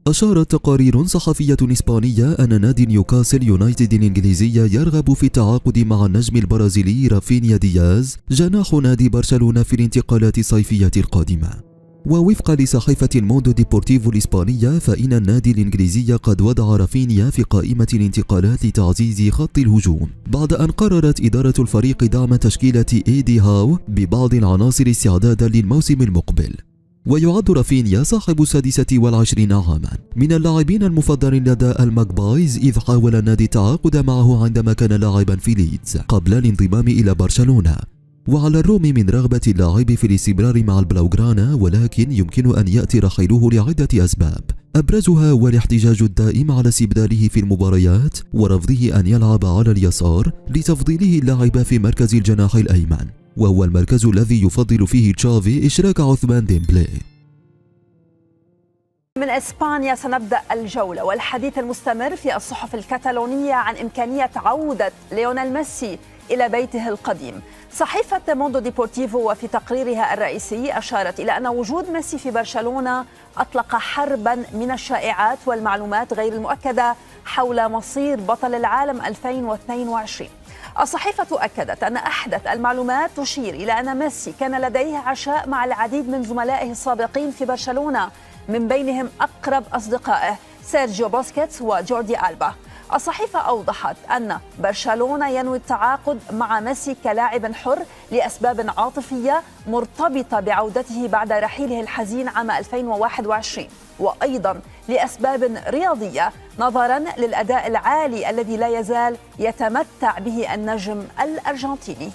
أشارت تقارير صحفية إسبانية أن نادي نيوكاسل يونايتد الإنجليزي يرغب في التعاقد مع النجم البرازيلي رافينيا دياز جناح نادي برشلونة في الانتقالات الصيفية القادمة. ووفقا لصحيفة الموندو ديبورتيفو الإسبانية، فإن النادي الإنجليزي قد وضع رافينيا في قائمة الانتقالات لتعزيز خط الهجوم، بعد أن قررت إدارة الفريق دعم تشكيلة إيدي هاو ببعض العناصر استعدادا للموسم المقبل. ويعد رافينيا صاحب 26 عاما من اللاعبين المفضلين لدى الماكبايز، إذ حاول النادي التعاقد معه عندما كان لاعبا في ليدز قبل الانضمام إلى برشلونة. وعلى الرغم من رغبة اللاعب في الاستمرار مع البلاوغرانا، ولكن يمكن أن يأتي رحيله لعدة أسباب، أبرزها هو الاحتجاج الدائم على استبداله في المباريات ورفضه أن يلعب على اليسار لتفضيله اللعب في مركز الجناح الأيمن، وهو المركز الذي يفضل فيه تشافي إشراك عثمان ديمبلي. من إسبانيا سنبدأ الجولة والحديث المستمر في الصحف الكتالونية عن إمكانية عودة ليونيل ميسي إلى بيته القديم. صحيفة موندو ديبورتيفو وفي تقريرها الرئيسي أشارت إلى أن وجود ميسي في برشلونة أطلق حربا من الشائعات والمعلومات غير المؤكدة حول مصير بطل العالم 2022. الصحيفة أكدت أن أحدث المعلومات تشير إلى أن ميسي كان لديه عشاء مع العديد من زملائه السابقين في برشلونة، من بينهم أقرب أصدقائه سيرجيو بوسكيتس وجوردي ألبا. الصحيفة أوضحت أن برشلونة ينوي التعاقد مع ميسي كلاعب حر لأسباب عاطفية مرتبطة بعودته بعد رحيله الحزين عام 2021، وأيضا لأسباب رياضية نظرا للأداء العالي الذي لا يزال يتمتع به النجم الأرجنتيني.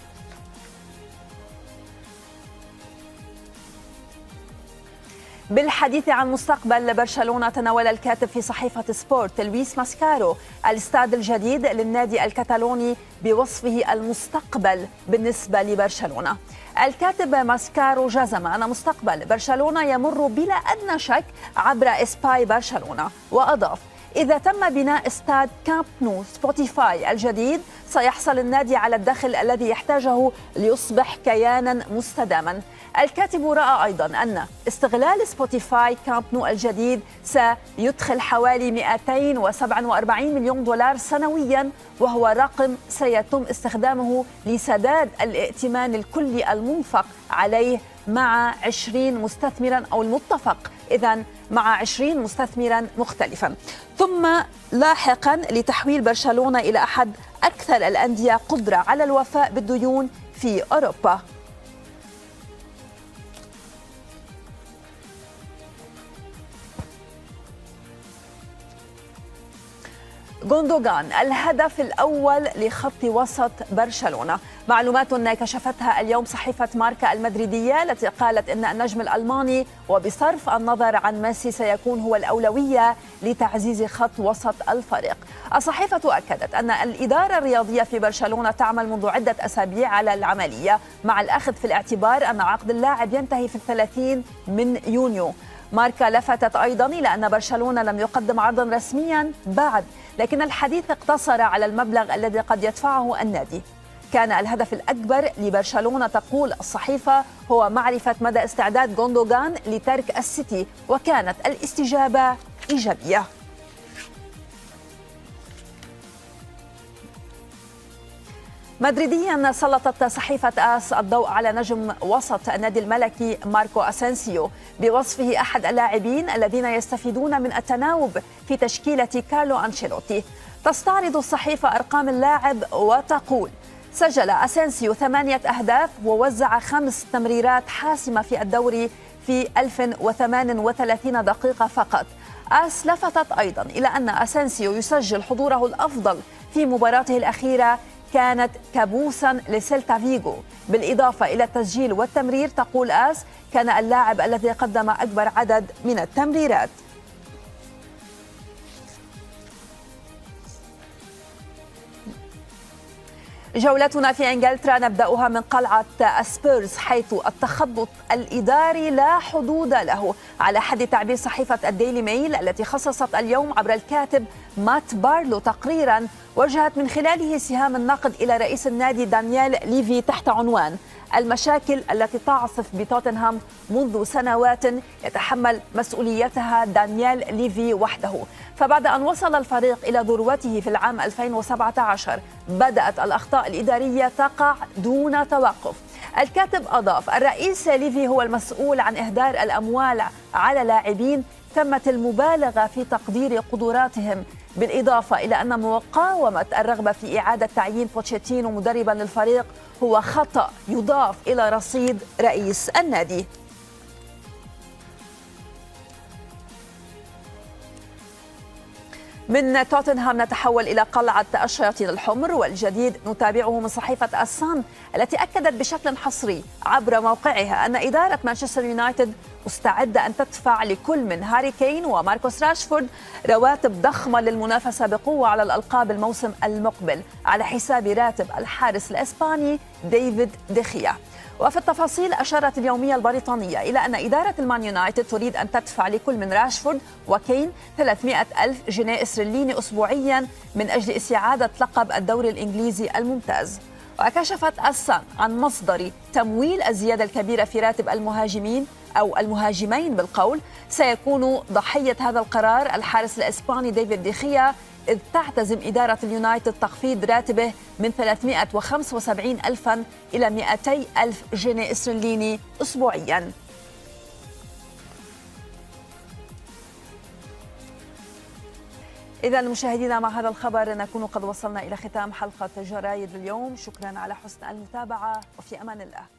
بالحديث عن مستقبل برشلونة، تناول الكاتب في صحيفة سبورت لويس ماسكارو الاستاد الجديد للنادي الكتالوني بوصفه المستقبل بالنسبة لبرشلونة. الكاتب ماسكارو جزم أن مستقبل برشلونة يمر بلا أدنى شك عبر إسباي برشلونة، وأضاف: إذا تم بناء استاد كامب نو سبوتيفاي الجديد سيحصل النادي على الدخل الذي يحتاجه ليصبح كيانا مستداما. الكاتب رأى أيضا أن استغلال سبوتيفاي كامب نو الجديد سيدخل حوالي 247 مليون دولار سنويا، وهو رقم سيتم استخدامه لسداد الائتمان الكلي المنفق عليه مع 20 مستثمرا أو المتفق إذن مع 20 مستثمرا مختلفا، ثم لاحقا لتحويل برشلونة إلى أحد أكثر الأندية قدرة على الوفاء بالديون في أوروبا. غوندوغان الهدف الأول لخط وسط برشلونة. معلومات كشفتها اليوم صحيفة ماركا المدريدية التي قالت إن النجم الألماني وبصرف النظر عن ميسي سيكون هو الأولوية لتعزيز خط وسط الفريق. الصحيفة أكدت أن الإدارة الرياضية في برشلونة تعمل منذ عدة أسابيع على العملية، مع الأخذ في الاعتبار أن عقد اللاعب ينتهي في 30 من يونيو. ماركا لفتت أيضا إلى أن برشلونة لم يقدم عرضا رسميا بعد، لكن الحديث اقتصر على المبلغ الذي قد يدفعه النادي. كان الهدف الأكبر لبرشلونة، تقول الصحيفة، هو معرفة مدى استعداد غوندوغان لترك السيتي، وكانت الاستجابة إيجابية. مدريديا سلطت صحيفة آس الضوء على نجم وسط النادي الملكي ماركو أسينسيو بوصفه أحد اللاعبين الذين يستفيدون من التناوب في تشكيلة كارلو أنشيلوتي. تستعرض الصحيفة أرقام اللاعب وتقول: سجل أسينسيو 8 أهداف ووزع 5 تمريرات حاسمة في الدوري في 1038 دقيقة فقط. آس لفتت أيضا إلى أن أسينسيو يسجل حضوره الأفضل في مباراته الأخيرة كانت كابوسا لسيلتا فيغو. بالإضافة إلى التسجيل والتمرير، تقول آس، كان اللاعب الذي قدم أكبر عدد من التمريرات. جولتنا في إنجلترا نبدأها من قلعة سبيرز، حيث التخبط الإداري لا حدود له، على حد تعبير صحيفة الديلي ميل التي خصصت اليوم عبر الكاتب مات بارلو تقريرا وجهت من خلاله سهام النقد إلى رئيس النادي دانيال ليفي تحت عنوان: المشاكل التي تعصف بتوتنهام منذ سنوات يتحمل مسؤوليتها دانيال ليفي وحده. فبعد أن وصل الفريق إلى ذروته في العام 2017 بدأت الأخطاء الإدارية تقع دون توقف. الكاتب أضاف: الرئيس ليفي هو المسؤول عن إهدار الأموال على لاعبين تمت المبالغة في تقدير قدراتهم، بالإضافة إلى أن مقاومة الرغبة في إعادة تعيين بوتشيتينو مدربا للفريق هو خطأ يضاف إلى رصيد رئيس النادي. من توتنهام نتحول إلى قلعة الشياطين الحمر، والجديد نتابعه من صحيفة الصن التي أكدت بشكل حصري عبر موقعها أن إدارة مانشستر يونايتد مستعدة أن تدفع لكل من هاري كين وماركوس راشفورد رواتب ضخمة للمنافسة بقوة على الألقاب الموسم المقبل على حساب راتب الحارس الإسباني ديفيد ديخيا. وفي التفاصيل أشارت اليومية البريطانية إلى أن إدارة المان يونايتد تريد أن تدفع لكل من راشفورد وكين 300 ألف جنيه إسرائيلي أسبوعيا من أجل استعادة لقب الدوري الإنجليزي الممتاز. وكشفت الصن عن مصدر تمويل الزيادة الكبيرة في راتب المهاجمين أو المهاجمين بالقول. سيكون ضحية هذا القرار الحارس الإسباني ديفيد ديخيا، إذ تعتزم إدارة اليونايتد تخفيض راتبه من 375 ألفا إلى 200 ألف جنيه إسرائيلي أسبوعيا. إذا مشاهدينا، مع هذا الخبر نكون قد وصلنا إلى ختام حلقة جرايد اليوم. شكرا على حسن المتابعة، وفي أمان الله.